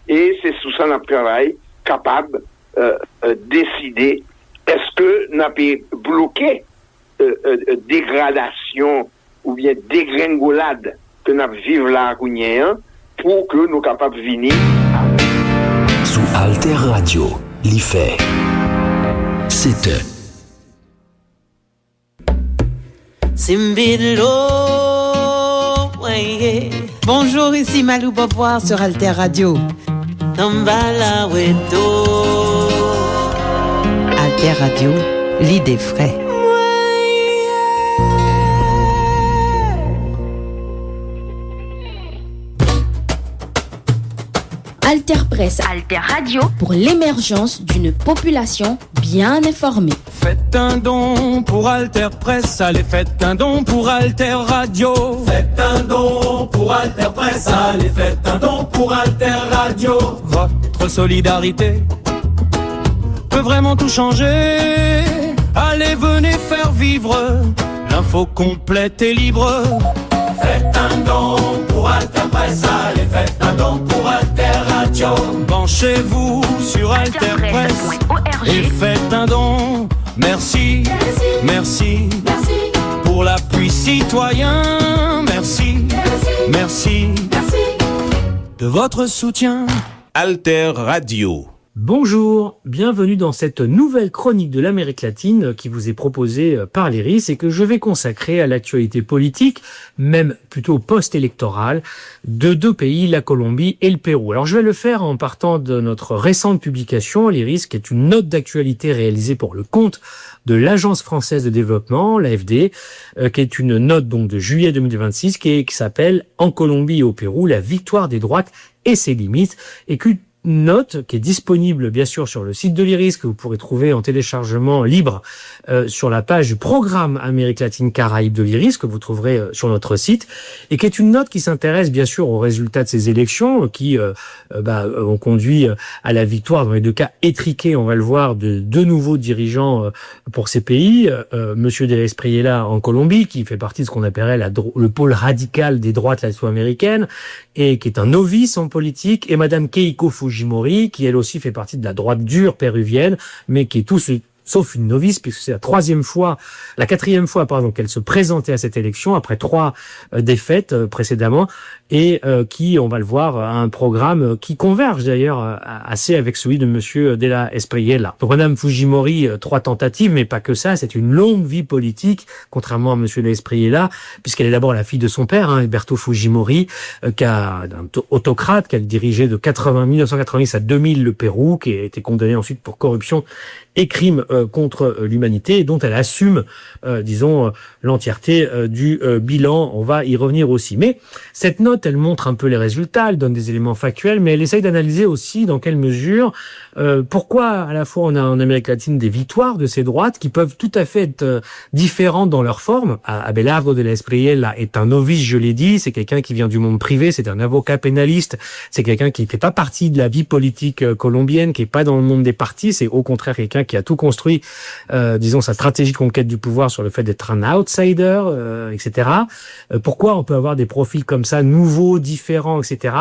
et c'est sous ça notre travail capable décider est-ce que n'a pas bloqué dégradation ou bien dégringolade que nous vivons là à Kounien pour que nous capables de venir sous Alter Radio, l'IFE. C'était Bonjour, ici Malou Boboir sur Alter Radio. Alter Radio, l'idée frais. Alter Presse, Alter Radio, pour l'émergence d'une population bien informée. Faites un don pour Alter Presse, allez faites un don pour Alter Radio. Faites un don pour Alter Presse, allez faites un don pour Alter Radio. Votre solidarité peut vraiment tout changer. Allez, venez faire vivre l'info complète et libre. Faites un don pour Alter Presse, allez faites un don pour Alter Radio. Penchez-vous sur Alter Presse et faites un don. Merci, merci, merci pour l'appui citoyen. Merci, merci, merci de votre soutien. Alter Radio. Bonjour, bienvenue dans cette nouvelle chronique de l'Amérique latine qui vous est proposée par l'IRIS et que je vais consacrer à l'actualité politique, même plutôt post-électorale, de deux pays, la Colombie et le Pérou. Alors je vais le faire en partant de notre récente publication, l'IRIS, qui est une note d'actualité réalisée pour le compte de l'Agence française de développement, l'AFD, qui est une note donc de juillet 2026 qui s'appelle « En Colombie et au Pérou, la victoire des droites et ses limites » et qu'une note qui est disponible bien sûr sur le site de l'IRIS, que vous pourrez trouver en téléchargement libre sur la page du programme Amérique latine Caraïbes de l'IRIS, que vous trouverez sur notre site, et qui est une note qui s'intéresse bien sûr aux résultats de ces élections qui ont conduit à la victoire, dans les deux cas étriqués, on va le voir, de deux nouveaux dirigeants pour ces pays, Monsieur Del Espriella en Colombie, qui fait partie de ce qu'on appellerait le pôle radical des droites latino-américaines, et qui est un novice en politique, et Madame Keiko Fujimori, qui elle aussi fait partie de la droite dure péruvienne, mais qui est tout sauf une novice, puisque c'est la quatrième fois, qu'elle se présentait à cette élection, après 3 défaites précédemment, et qui, on va le voir, a un programme qui converge d'ailleurs assez avec celui de Monsieur De La Espriella. Donc Madame Fujimori, 3 tentatives, mais pas que ça, c'est une longue vie politique, contrairement à Monsieur De La Espriella, puisqu'elle est d'abord la fille de son père, Alberto Fujimori, d'un autocrate qu'elle dirigeait de 1990 à 2000 le Pérou, qui a été condamné ensuite pour corruption et crimes contre l'humanité, et dont elle assume, l'entièreté du bilan. On va y revenir aussi. Mais cette note, elle montre un peu les résultats, elle donne des éléments factuels, mais elle essaye d'analyser aussi dans quelle mesure, pourquoi à la fois on a en Amérique latine des victoires de ces droites qui peuvent tout à fait être différentes dans leur forme. Abelardo de la Espriella est un novice, je l'ai dit, c'est quelqu'un qui vient du monde privé, c'est un avocat pénaliste, c'est quelqu'un qui ne fait pas partie de la vie politique colombienne, qui est pas dans le monde des partis, c'est au contraire quelqu'un qui a tout construit, sa stratégie de conquête du pouvoir sur le fait d'être un outsider, etc. Pourquoi on peut avoir des profils comme ça, nouveaux, différents, etc.,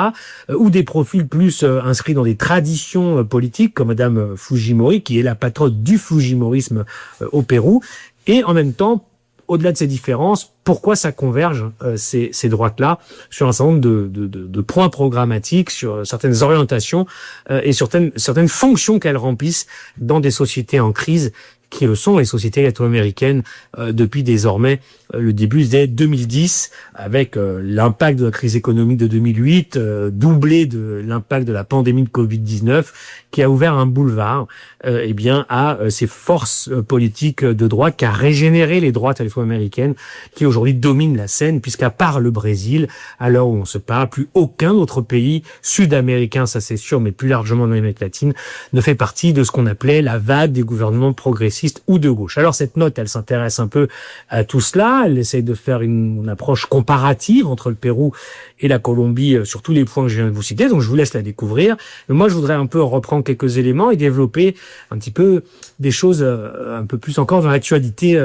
ou des profils plus inscrits dans des traditions politiques, comme Madame Fujimori, qui est la patronne du fujimorisme au Pérou, et en même temps, au-delà de ces différences, pourquoi ça converge, ces droites-là, sur un certain nombre de points programmatiques, sur certaines orientations et certaines fonctions qu'elles remplissent dans des sociétés en crise, qui le sont les sociétés latino-américaines depuis désormais le début des 2010, avec l'impact de la crise économique de 2008, doublé de l'impact de la pandémie de Covid-19, qui a ouvert un boulevard à ces forces politiques de droite, qui a régénéré les droites latino-américaines, qui aujourd'hui dominent la scène, puisqu'à part le Brésil, à l'heure où on se parle, plus aucun autre pays sud-américain, ça c'est sûr, mais plus largement dans l'Amérique latine, ne fait partie de ce qu'on appelait la vague des gouvernements progressistes ou de gauche. Alors cette note, elle s'intéresse un peu à tout cela, elle essaye de faire une approche comparative entre le Pérou et la Colombie sur tous les points que je viens de vous citer, donc je vous laisse la découvrir. Mais moi, je voudrais un peu reprendre quelques éléments et développer un petit peu des choses un peu plus encore dans l'actualité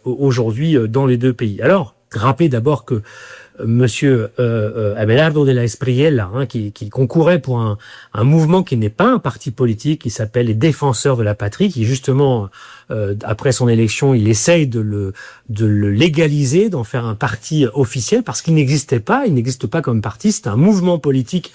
aujourd'hui dans les deux pays. Alors, rappelez d'abord que Monsieur Abelardo de la Espriella, qui concourait pour un mouvement qui n'est pas un parti politique, qui s'appelle les Défenseurs de la Patrie, qui justement après son élection, il essaye de le légaliser, d'en faire un parti officiel, parce qu'il n'existe pas comme parti. C'est un mouvement politique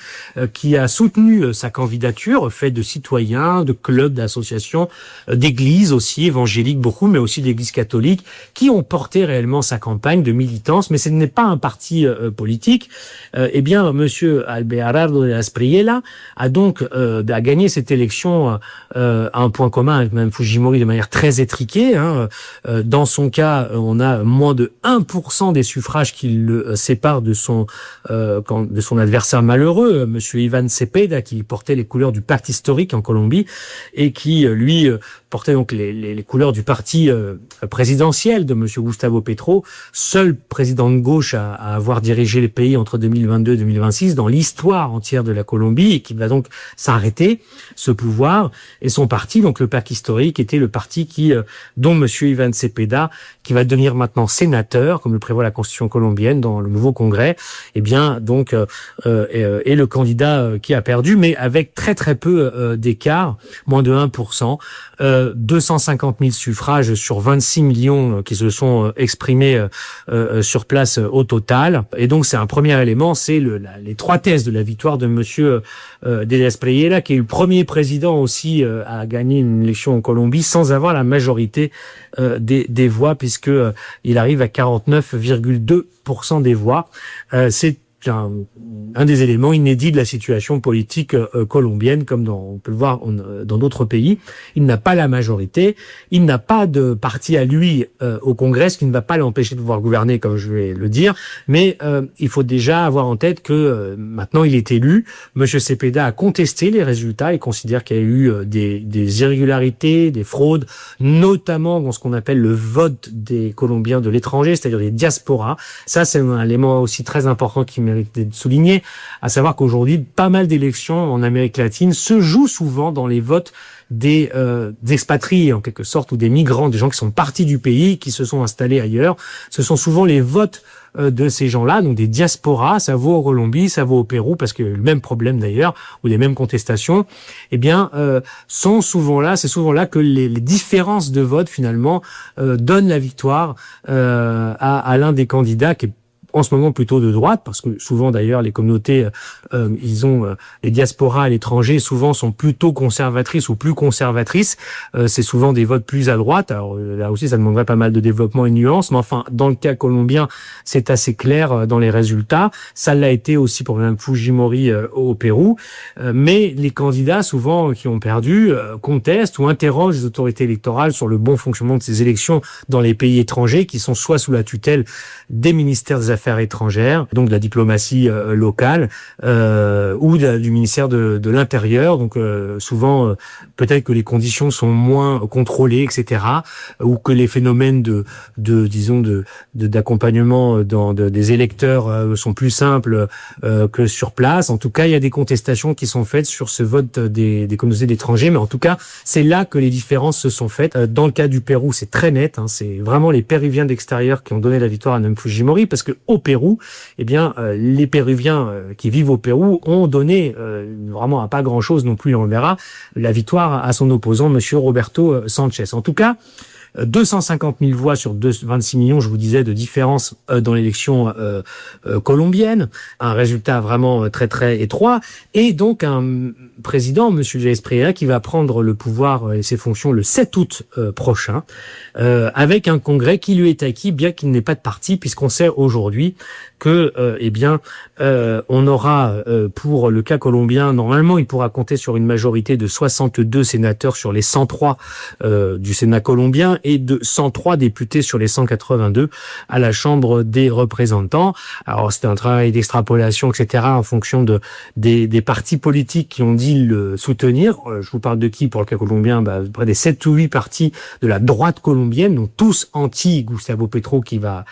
qui a soutenu sa candidature, fait de citoyens, de clubs, d'associations, d'églises aussi, évangéliques beaucoup, mais aussi d'églises catholiques, qui ont porté réellement sa campagne de militance, mais ce n'est pas un parti politique. Eh bien, monsieur Abelardo de la Espriella a donc a gagné cette élection à un point commun avec Mme Fujimori de manière très étriquée. Dans son cas, on a moins de 1% des suffrages qui le séparent de son adversaire malheureux, monsieur Ivan Cepeda, qui portait les couleurs du Pacte historique en Colombie et qui, lui, portait donc les couleurs du parti présidentiel de monsieur Gustavo Petro, seul président de gauche à avoir dirigé les pays entre 2022 et 2026 dans l'histoire entière de la Colombie, et qui va donc s'arrêter ce pouvoir. Et son parti, donc le Pacte historique, était le parti dont monsieur Ivan Cepeda, qui va devenir maintenant sénateur, comme le prévoit la Constitution colombienne dans le nouveau Congrès, eh bien donc est le candidat qui a perdu, mais avec très très peu d'écart, moins de 1%. 250 000 suffrages sur 26 millions qui se sont exprimés sur place au total. Et donc c'est un premier élément, c'est les trois thèses de la victoire de monsieur de la Espriella, qui est le premier président aussi à gagner une élection en Colombie sans avoir la majorité des voix, puisque il arrive à 49,2% des voix. C'est un des éléments inédits de la situation politique colombienne, comme on peut le voir dans d'autres pays. Il n'a pas la majorité, il n'a pas de parti à lui au Congrès, ce qui ne va pas l'empêcher de pouvoir gouverner, comme je vais le dire, mais il faut déjà avoir en tête que maintenant il est élu. Monsieur Cepeda a contesté les résultats et considère qu'il y a eu des irrégularités, des fraudes, notamment dans ce qu'on appelle le vote des Colombiens de l'étranger, c'est-à-dire des diasporas. Ça, c'est un élément aussi très important qui mérite d'être souligné, à savoir qu'aujourd'hui, pas mal d'élections en Amérique latine se jouent souvent dans les votes des expatriés, en quelque sorte, ou des migrants, des gens qui sont partis du pays, qui se sont installés ailleurs. Ce sont souvent les votes de ces gens-là, donc des diasporas. Ça vaut en Colombie, ça vaut au Pérou, parce que le même problème d'ailleurs, ou les mêmes contestations, eh bien, sont souvent là. C'est souvent là que les différences de vote, finalement, donnent la victoire à l'un des candidats qui est en ce moment plutôt de droite, parce que souvent d'ailleurs les communautés, les diasporas à l'étranger souvent sont plutôt conservatrices ou plus conservatrices. C'est souvent des votes plus à droite. Alors là aussi, ça demanderait pas mal de développement et de nuances, mais enfin, dans le cas colombien, c'est assez clair dans les résultats. Ça l'a été aussi pour Mme Fujimori au Pérou. Mais les candidats, souvent, qui ont perdu, contestent ou interrogent les autorités électorales sur le bon fonctionnement de ces élections dans les pays étrangers, qui sont soit sous la tutelle des ministères des Affaires étrangères, donc de la diplomatie locale, ou du ministère de l'Intérieur. Donc souvent, peut-être que les conditions sont moins contrôlées, etc., ou que les phénomènes d'accompagnement des électeurs sont plus simples que sur place. En tout cas, il y a des contestations qui sont faites sur ce vote des communautés d'étrangers, mais en tout cas, c'est là que les différences se sont faites. Dans le cas du Pérou, c'est très net, c'est vraiment les Péruviens d'extérieur qui ont donné la victoire à Mme Fujimori, parce que au Pérou, eh bien, les Péruviens qui vivent au Pérou ont donné vraiment à pas grand-chose non plus, on verra, la victoire à son opposant, monsieur Roberto Sanchez. En tout cas, 250 000 voix sur 26 millions, je vous disais, de différence dans l'élection colombienne. Un résultat vraiment très très étroit. Et donc un président, M. J. Espriella, qui va prendre le pouvoir et ses fonctions le 7 août prochain, avec un congrès qui lui est acquis, bien qu'il n'ait pas de parti, puisqu'on sait aujourd'hui que, on aura, pour le cas colombien, normalement, il pourra compter sur une majorité de 62 sénateurs sur les 103 du Sénat colombien, et de 103 députés sur les 182 à la Chambre des représentants. Alors, c'était un travail d'extrapolation, etc., en fonction des partis politiques qui ont dit le soutenir. Je vous parle de qui pour le cas colombien? Près des 7 ou 8 partis de la droite colombienne, donc tous anti-Gustavo Petro, qui va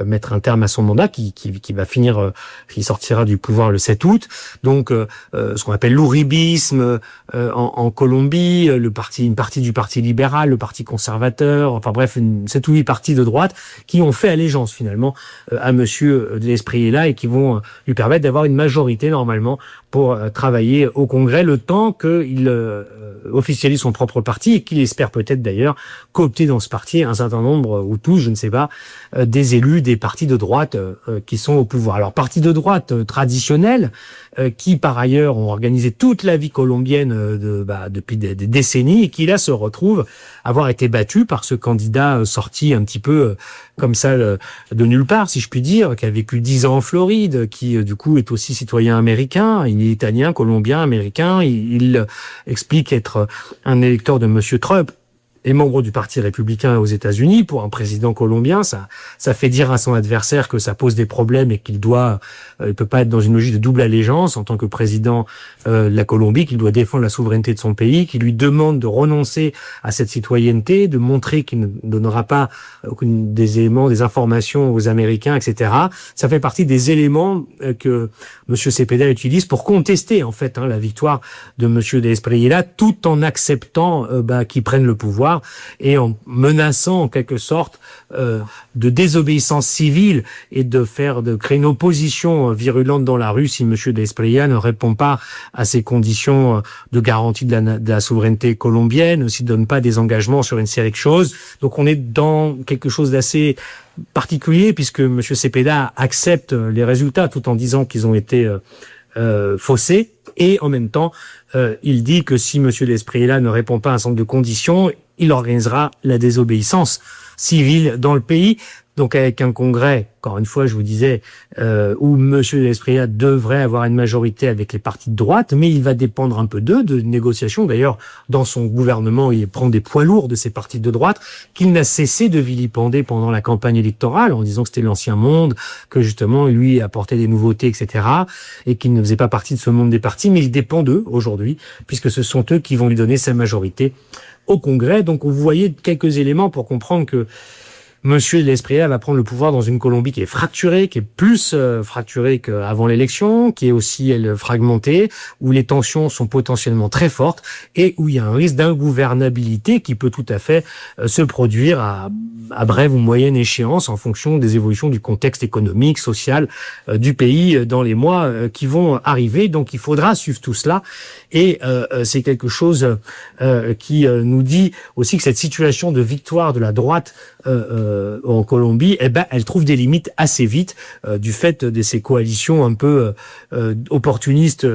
mettre un terme à son mandat, qui va finir, qui sortira du pouvoir le 7 août. Donc, ce qu'on appelle l'ouribisme en Colombie, une partie du Parti libéral, le Parti conservateur, sénateurs, enfin bref, 7 ou 8 partis de droite qui ont fait allégeance finalement à monsieur de Espriella et qui vont lui permettre d'avoir une majorité normalement pour travailler au Congrès le temps qu'il officialise son propre parti et qu'il espère peut-être d'ailleurs coopter dans ce parti un certain nombre, ou tous, je ne sais pas, des élus des partis de droite qui sont au pouvoir. Alors, partis de droite traditionnels qui, par ailleurs, ont organisé toute la vie colombienne depuis des décennies et qui, là, se retrouvent avoir été battus par ce candidat sorti un petit peu comme ça de nulle part, si je puis dire, qui a vécu 10 ans en Floride, qui, du coup, est aussi citoyen américain, il est italien, colombien, américain, il explique être un électeur de monsieur Trump et membre du Parti républicain aux États-Unis. Pour un président colombien, ça fait dire à son adversaire que ça pose des problèmes et qu'il il peut pas être dans une logique de double allégeance en tant que président de la Colombie, qu'il doit défendre la souveraineté de son pays, qu'il lui demande de renoncer à cette citoyenneté, de montrer qu'il ne donnera pas des éléments, des informations aux Américains, etc. Ça fait partie des éléments que monsieur Cepeda utilise pour contester en fait la victoire de monsieur de Espriella, tout en acceptant qu'il prenne le pouvoir et en menaçant en quelque sorte de désobéissance civile et de créer une opposition virulente dans la rue si monsieur de Espriella ne répond pas à ces conditions de garantie de la souveraineté colombienne, s'il ne donne pas des engagements sur une série de choses. Donc on est dans quelque chose d'assez particulier puisque monsieur Cepeda accepte les résultats tout en disant qu'ils ont été faussés et en même temps il dit que si monsieur de Espriella ne répond pas à un certain nombre de conditions, il organisera la désobéissance civile dans le pays. Donc avec un congrès, encore une fois, je vous disais, où monsieur de Espriella devrait avoir une majorité avec les partis de droite, mais il va dépendre un peu de négociations. D'ailleurs, dans son gouvernement, il prend des poids lourds de ces partis de droite qu'il n'a cessé de vilipender pendant la campagne électorale en disant que c'était l'ancien monde, que justement, lui apportait des nouveautés, etc. et qu'il ne faisait pas partie de ce monde des partis, mais il dépend d'eux aujourd'hui, puisque ce sont eux qui vont lui donner sa majorité au Congrès. Donc, vous voyez quelques éléments pour comprendre que monsieur de Espriella va prendre le pouvoir dans une Colombie qui est fracturée, qui est plus fracturée qu'avant l'élection, qui est aussi fragmentée, où les tensions sont potentiellement très fortes et où il y a un risque d'ingouvernabilité qui peut tout à fait se produire à brève ou moyenne échéance en fonction des évolutions du contexte économique, social du pays dans les mois qui vont arriver. Donc il faudra suivre tout cela et c'est quelque chose qui nous dit aussi que cette situation de victoire de la droite en Colombie, elle trouve des limites assez vite du fait de ces coalitions un peu opportunistes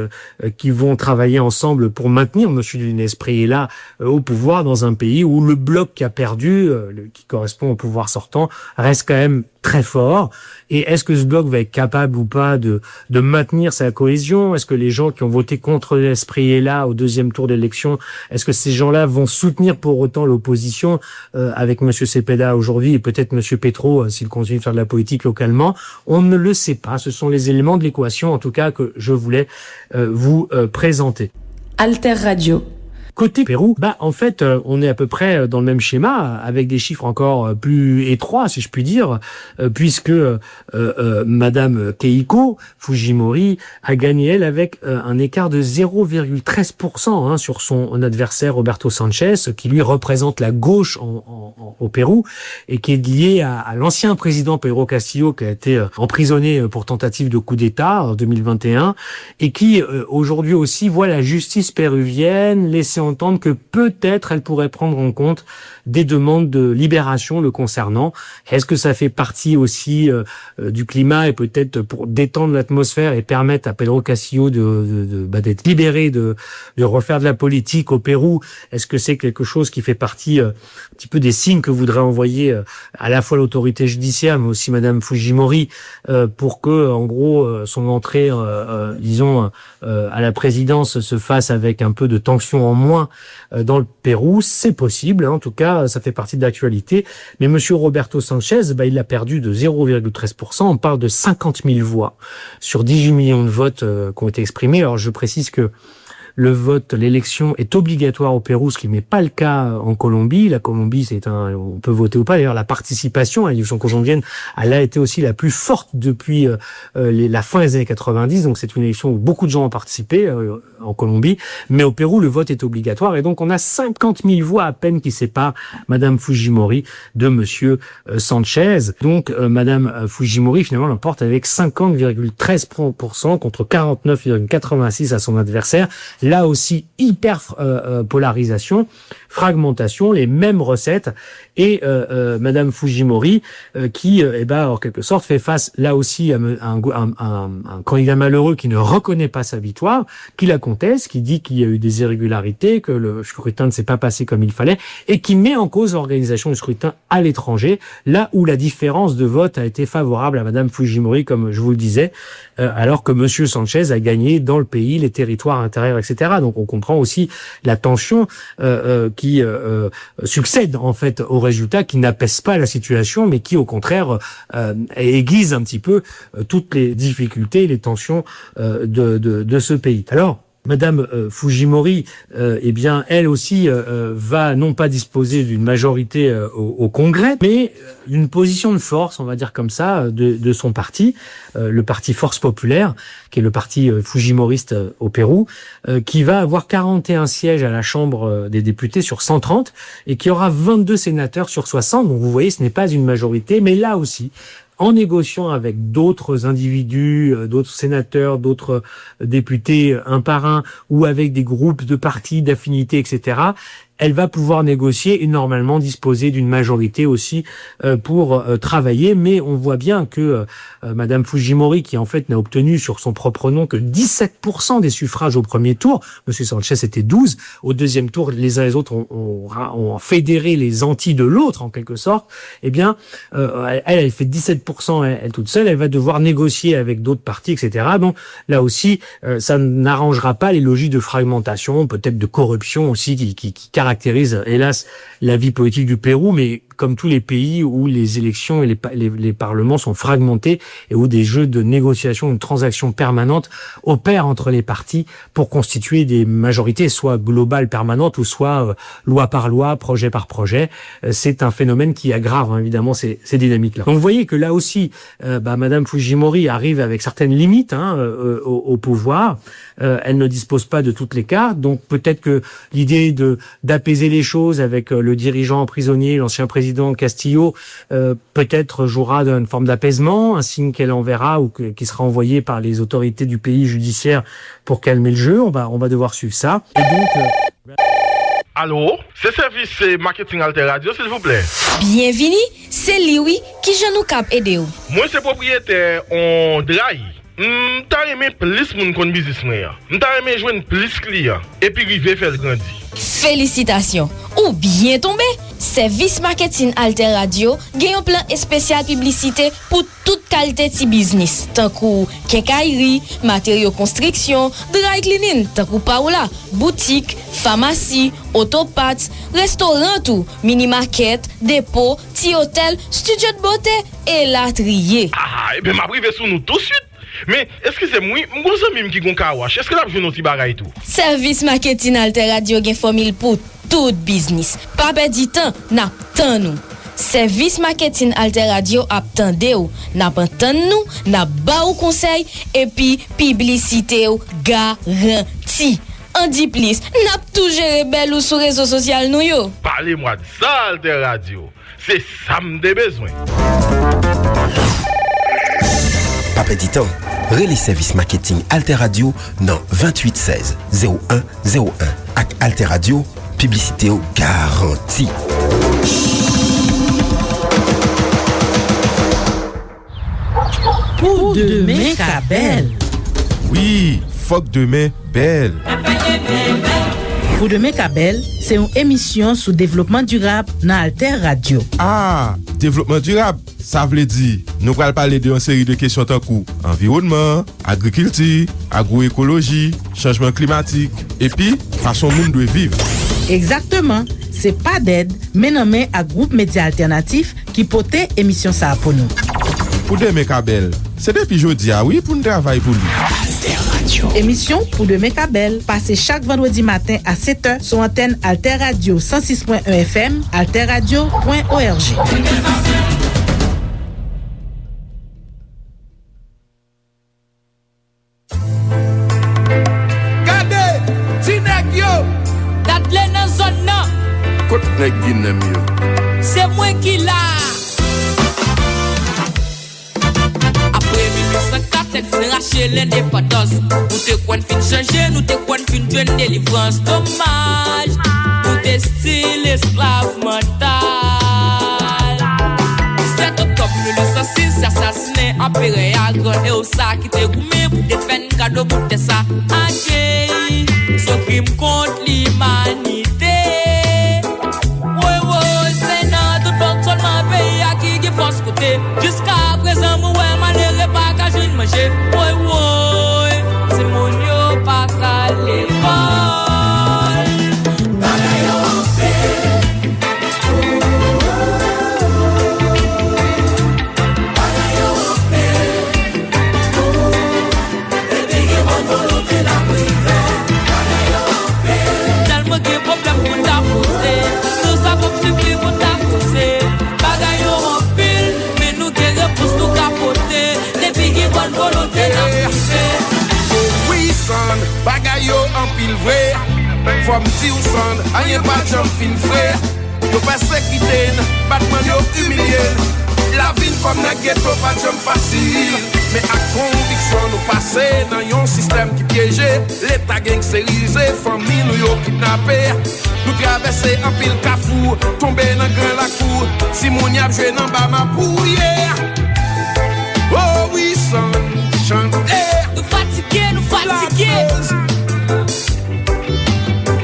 qui vont travailler ensemble pour maintenir monsieur de Espriella au pouvoir dans un pays où le bloc qui a perdu, qui correspond au pouvoir sortant, reste quand même très fort. Et est-ce que ce bloc va être capable ou pas de maintenir sa cohésion? Est-ce que les gens qui ont voté contre Espriella au deuxième tour d'élection, est-ce que ces gens-là vont soutenir pour autant l'opposition avec monsieur Cepeda aujourd'hui et peut-être monsieur Petro s'il continue de faire de la politique localement? On ne le sait pas. Ce sont les éléments de l'équation en tout cas que je voulais vous présenter. Alter Radio. Côté Pérou, en fait, on est à peu près dans le même schéma, avec des chiffres encore plus étroits, si je puis dire, puisque Madame Keiko Fujimori a gagné, elle, avec un écart de 0,13% sur son adversaire Roberto Sanchez, qui lui représente la gauche au Pérou, et qui est lié à l'ancien président Pedro Castillo, qui a été emprisonné pour tentative de coup d'État en 2021, et qui aujourd'hui aussi voit la justice péruvienne laisser entendre que peut-être elle pourrait prendre en compte des demandes de libération le concernant. Est-ce que ça fait partie aussi du climat et peut-être pour détendre l'atmosphère et permettre à Pedro Castillo d'être libéré, de refaire de la politique au Pérou? Est-ce que c'est quelque chose qui fait partie un petit peu des signes que voudrait envoyer à la fois l'autorité judiciaire mais aussi Madame Fujimori pour que, en gros, son entrée, disons, à la présidence se fasse avec un peu de tension en moins dans le Pérou? C'est possible, en tout cas, ça fait partie de l'actualité. Mais monsieur Roberto Sanchez, il a perdu de 0,13%. On parle de 50 000 voix sur 18 millions de votes qui ont été exprimés. Alors, je précise que le vote, l'élection est obligatoire au Pérou, ce qui n'est pas le cas en Colombie. La Colombie, on peut voter ou pas. D'ailleurs, la participation à l'élection colombienne, elle a été aussi la plus forte depuis la fin des années 90. Donc, c'est une élection où beaucoup de gens ont participé en Colombie. Mais au Pérou, le vote est obligatoire. Et donc, on a 50 000 voix à peine qui séparent Madame Fujimori de Monsieur Sanchez. Donc, Madame Fujimori, finalement, l'emporte avec 50,13% contre 49,86% à son adversaire. Là aussi, hyper polarisation, fragmentation, les mêmes recettes. Et Madame Fujimori, qui, en quelque sorte, fait face là aussi à un candidat malheureux qui ne reconnaît pas sa victoire, qui la conteste, qui dit qu'il y a eu des irrégularités, que le scrutin ne s'est pas passé comme il fallait, et qui met en cause l'organisation du scrutin à l'étranger, là où la différence de vote a été favorable à Madame Fujimori, comme je vous le disais, alors que Monsieur Sanchez a gagné dans le pays, les territoires intérieurs, etc. Donc on comprend aussi la tension qui succède en fait au résultat, qui n'apaise pas la situation, mais qui au contraire aiguise un petit peu toutes les difficultés, les tensions de ce pays. Alors, Madame Fujimori, elle aussi va non pas disposer d'une majorité au Congrès, mais d'une position de force, on va dire comme ça, de son parti, le parti Force Populaire, qui est le parti fujimoriste au Pérou, qui va avoir 41 sièges à la Chambre des députés sur 130 et qui aura 22 sénateurs sur 60. Donc vous voyez, ce n'est pas une majorité, mais là aussi, en négociant avec d'autres individus, d'autres sénateurs, d'autres députés un par un, ou avec des groupes de partis, d'affinités, etc., elle va pouvoir négocier et normalement disposer d'une majorité aussi pour travailler. Mais on voit bien que Madame Fujimori, qui en fait n'a obtenu sur son propre nom que 17% des suffrages au premier tour, Monsieur Sanchez était 12, au deuxième tour, les uns et les autres ont fédéré les antis de l'autre en quelque sorte, elle fait 17% elle toute seule, elle va devoir négocier avec d'autres partis, etc. Donc là aussi, ça n'arrangera pas les logiques de fragmentation, peut-être de corruption aussi qui caractérise, hélas, la vie politique du Pérou, mais comme tous les pays où les élections et les parlements sont fragmentés et où des jeux de négociation, une transaction permanente opèrent entre les partis pour constituer des majorités, soit globales permanentes ou soit loi par loi, projet par projet. C'est un phénomène qui aggrave évidemment ces dynamiques-là. Donc vous voyez que là aussi, Madame Fujimori arrive avec certaines limites au pouvoir. Elle ne dispose pas de toutes les cartes, donc peut-être que l'idée d'apaiser les choses avec le dirigeant prisonnier, l'ancien président Castillo, peut-être jouera d'une forme d'apaisement, un signe qu'elle enverra ou qui sera envoyé par les autorités du pays judiciaire pour calmer le jeu. On va devoir suivre ça. Et donc... Allô, c'est service marketing Alter Radio, s'il vous plaît. Bienvenue, c'est Liwi qui je nous cap aider. Moi, c'est propriétaire en Drahi. M'ta aimé plus moun kon business moi. M'ta aimé joindre plus clients et puis river faire grandir. Félicitations. Ou bien tombé. Service marketing Alter Radio gagne un plan spécial publicité pour toute qualité de business. Tant que quincaillerie, matériaux construction, dry cleaning, tant que paola, boutique, pharmacie, autoparts, restaurant tout, mini market, dépôt, petit hôtel, studio de beauté et latrier. Et bien m'a privé sous nous tout de suite. Mais est-ce que c'est moi, mon ami qui gon kawash? Est-ce que là je n'oti bagay tout? Service marketing Alter Radio gen formule pour tout business. Pas perdre temps, n'a tant nous. Service marketing Alter Radio ap tande ou, n'a pas tant nous, n'a ba ou conseil et puis publicité ou garanti. En dit plus, n'a tout géré belle ou sur réseaux sociaux nous yo. Parlez-moi de ça Alter Radio. C'est ça m'de besoin. Pas perdre temps. Relais service marketing Alter Radio dans 28 16 01 01 ak Alter Radio, publicité au garantie. Pour demain ka belle. Oui, fuck demain belle. Pour demain ka belle, c'est une émission sur développement durable dans Alter Radio. Ah, développement durable, ça veut dire nous allons parler d'une série de questions tant que environnement, agriculture, agroécologie, changement climatique et puis façon monde de vivre. Exactement, c'est pas d'aide, mais nommé à groupe média alternatif qui porte émission ça pour nous. Pour demain ka belle, c'est depuis jeudi oui pour nous travailler pour nous. Radio. Émission Pou de Mekabel, passé chaque vendredi matin à 7h sur antenne Alter Radio 106.1 FM, alterradio.org. Gade, ti nèg yo, Datle nan zon nan, kote nèg ginem yo. c'est moi qui l'a. Après 1904, elle fin rache l'indépendance. Nous te kon fin changer, nous te kon fin jwenn délivrance. Dommage, nous te style esclave mental. 17 octobre 1906, assassiné impérial grand et au sac qui te goumé pour te faire un cadeau pour te ça. Angé, ce crime contre l'humanité. Jusqu'à présent, moi, malheureux, pas qu'à jeune manger. Ouais, ouais, c'est mon yo, pas qu'à l'école. Bagaille en paix. Bagaille en paix. Et des bonnes volontés la privé. Bagaille en paix. Tellement qu'il y a problème pour t'apposer. Tout ça pour suivre pour t'apposer. Bagaille en pile. Pousse nous capoter, depuis qui bonne volonté n'a privé. Oui, son, bagay yo en pile vrai. Fom ti ou son, ayen pas jam fin frère. Yo persécuté, batman yo humilié. La vie comme na ghetto pas jam facile. Mais à conviction nous passer dans yon système qui piégé. L'état gangsterisé, famille nous yo kidnappé. Nous traverser en pile kafou, tomber dans grand la cour. Si moun y a joué dans bas ma pouillère. Oh oui, son, chanter. Nous fatigués, nous fatigués.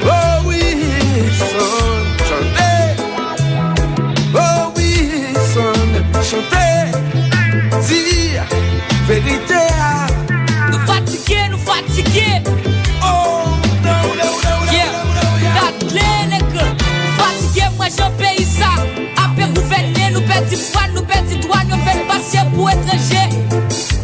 Oh oui, son, chanter. Oh oui, son, chanter. Dire vérité. Nous fatigués, nous fatigués. Oh, no, no, no, yeah. That nègre, fatigué, moi j'en paye ça. Après gouverner, nous perdons foi, nous perdons droit, nous faisons passer pour étranger.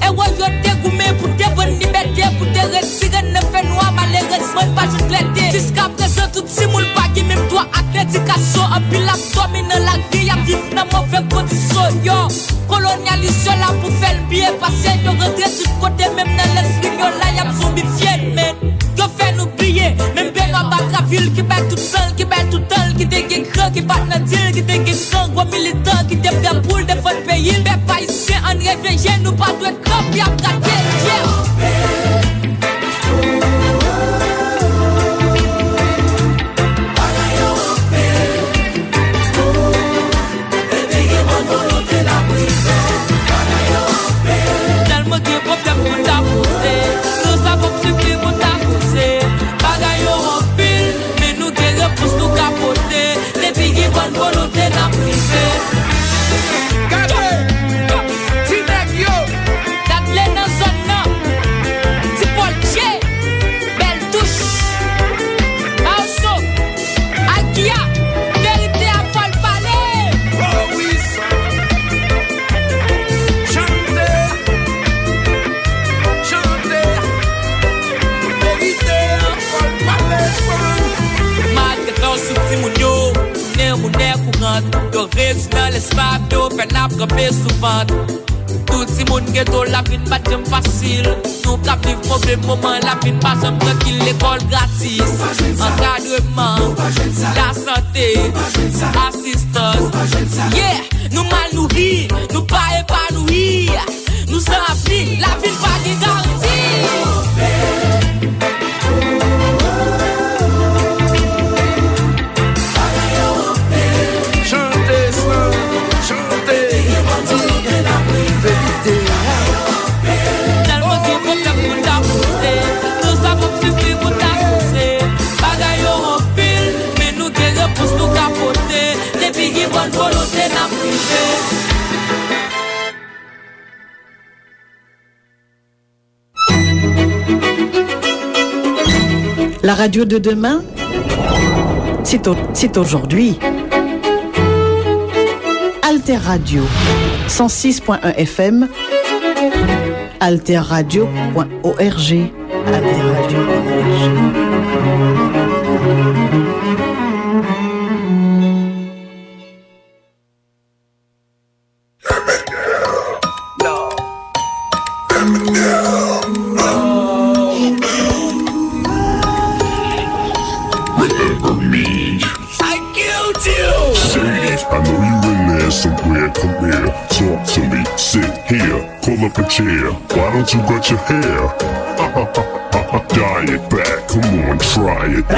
Et ouais, yo te goumé pour te bonne liberté, pour te retirer, ne fait noir, malheureusement, pas juste l'été. Jusqu'à présent, tout si moule pas qui même toi, avec l'éducation, en pile abdominal, la vie, y'a vivre dans mauvaise condition, yo. Colonialisation là pour faire le bien, passer, yo rentrer sur le côté, même dans l'esprit, yo là, y'a zombifié, man. Yo fait nous plier, même Benoît Batraville qui bat tout seul, qui bat tout seul, qui dégué grand, qui bat dans deal, qui dégué grand, gros militant, qui défend bien pour défendre le pays. Mais pas ici, en réveillé, nous pas de camp, y'a braqué, tellement qu'il y a problème pour t'apposer, nous avons suffit pour t'apposer. Bagaille en pile, mais nous qui repousse nous capoter. Les bigues bonne volonté n'a privé. Gade, ti nèg yo. Datle nan zon nan, ti Paul J, belle touche. Aoso, Agia, vérité à folle palais. Oh oui, son, chanter. Chanter. Vérité à folle palais, son. Malgré sous ti moun yo, mounè courant. Yo reste dans l'espace, yo fait n'a frappé souvent. Tout si moun ghetto, la vie pas jam facile. Nous cap vivre problème moment, la vie pas jam tranquille. L'école gratis, encadrement, la santé, assistance. Yeah, nous mal nourris, nous pas épanouis. Nous sans vie, la vie pas de garantie. Chanter, son, chanter. Vérité. Tellement qu'il y a problème pour t'apposer, nous avons suffi pour t'apposer. Bagaille en pile, mais nous qui repousse nous capoter. Les bigues bonne volonté n'a privé. La radio de demain, c'est aujourd'hui. Alter Radio, 106.1 FM, alterradio.org. Alter Radio. Somewhere, come here, talk to me, sit here, pull up a chair, why don't you cut your hair? Dye it back, come on, try it. I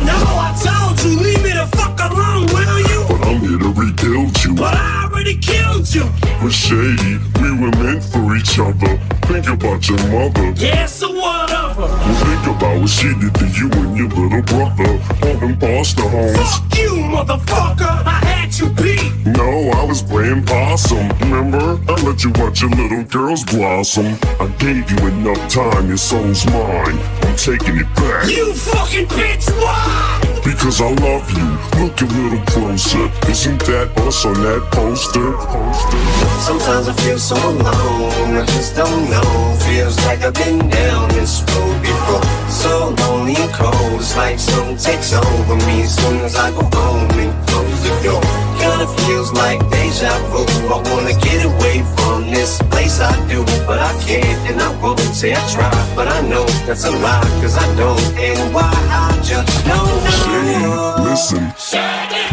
know I told you, leave me the fuck alone, will you? But I'm here to rebuild you. But I already killed you. But shady, we were meant for each other. Think about your mother. Yeah, so what of her? Well, think about what she did to you and your little brother. All them foster homes. Fuck you, motherfucker, I had you beat. No, I was playing possum, remember? I let you watch your little girls blossom. I gave you enough time, your soul's mine. I'm taking it back. You fucking bitch, why? Because I love you, look a little closer. Isn't that us on that poster? Sometimes I feel so alone, I just don't know. Feels like I've been down this road before. So lonely and cold, it's like something takes over me as soon as I go home and close the door. Kinda feels like deja vu. I wanna get away from this place I do, but I can't and I won't. Say I try, but I know that's a lie, cause I don't. And why I just don't know. Listen,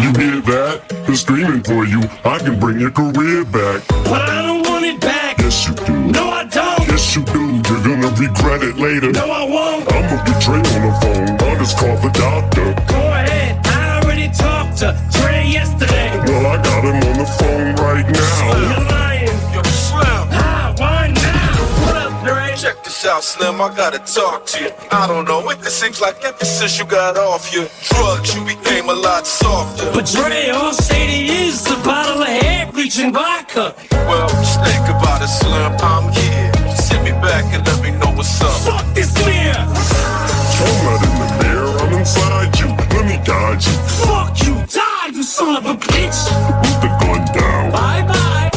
you hear that? They're screaming for you, I can bring your career back. But I don't want it back. Yes you do. No I don't. Yes you do, you're gonna regret it later. No I won't. I'ma get Dre on the phone, I'll just call the doctor. Go ahead, I already talked to Dre yesterday. Well I got him on the phone right now. You're lying. Yo, Slim. Ah, why now? What up, Dre? Check this out, Slim, I gotta talk to you. I don't know, it seems like ever since you got off your drugs, you became a lot softer. But Dre, all Sadie is a bottle of hair-reaching vodka. Well, just think about it, Slim, I'm here. Just sit me back and let me know what's up. Fuck this mirror! I'm not in the mirror, I'm inside you. Let me guide you. Fuck you, die, you son of a bitch! Put the gun down. Bye-bye!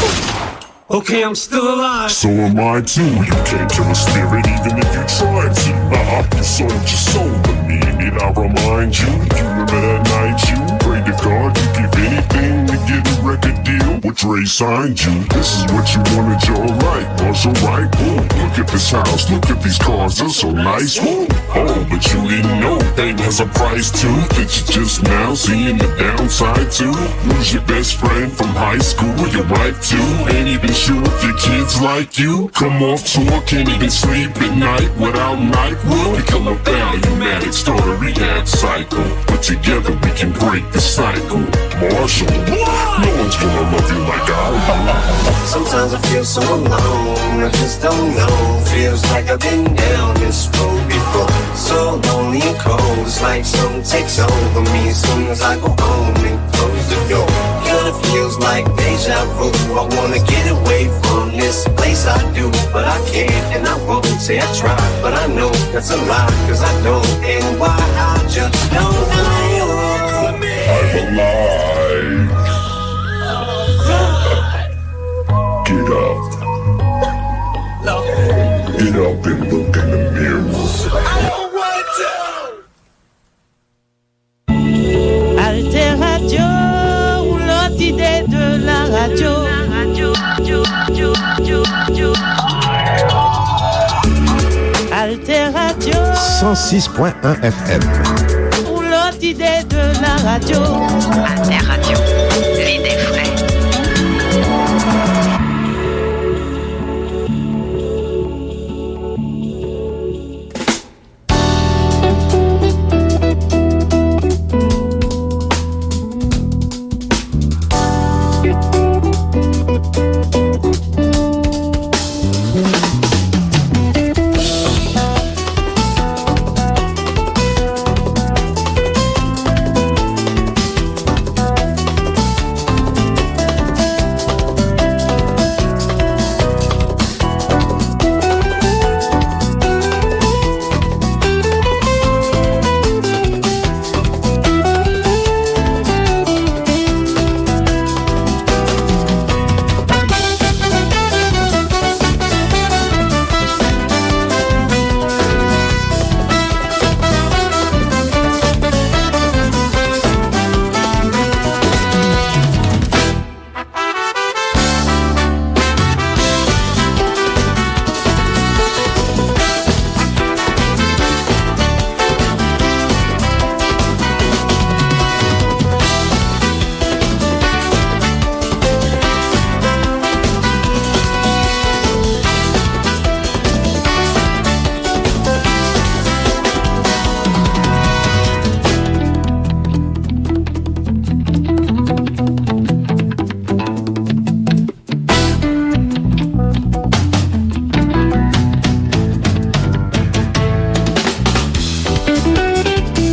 Okay, I'm still alive. So am I too. You can't kill a spirit even if you tried to. You sold your soul to me. Need I remind you? You remember that night you prayed to God you give anything to get a record deal? With Dre signed you. This is what you wanted your life. Was alright. Look at this house. Look at these cars. They're so nice. Ooh. Oh, but you didn't know fame has a price too. That you just now seeing the downside too. Lose your best friend from high school. Your wife too. Ain't even sure if your kids like you. Come off tour, can't even sleep at night without NyQuil. Become a value-matic, start a rehab cycle. But together we can break the cycle. Marshall, no one's gonna love you like I do. Sometimes I feel so alone, I just don't know. Feels like I've been down this road before. So lonely and cold, it's like something takes over me as soon as I go home and close the door. Kinda feels like deja vu. I wanna get away from this place I do, but I can't and I won't. Say I try, but I know that's a lie, cause I don't. And why I just don't know. I'm alive. Get up. Get up and look in the mirror. Alter Radio, l'autre idée de la radio. Alter Radio 106.1 FM. L'autre idée de la radio. Alter Radio, l'idée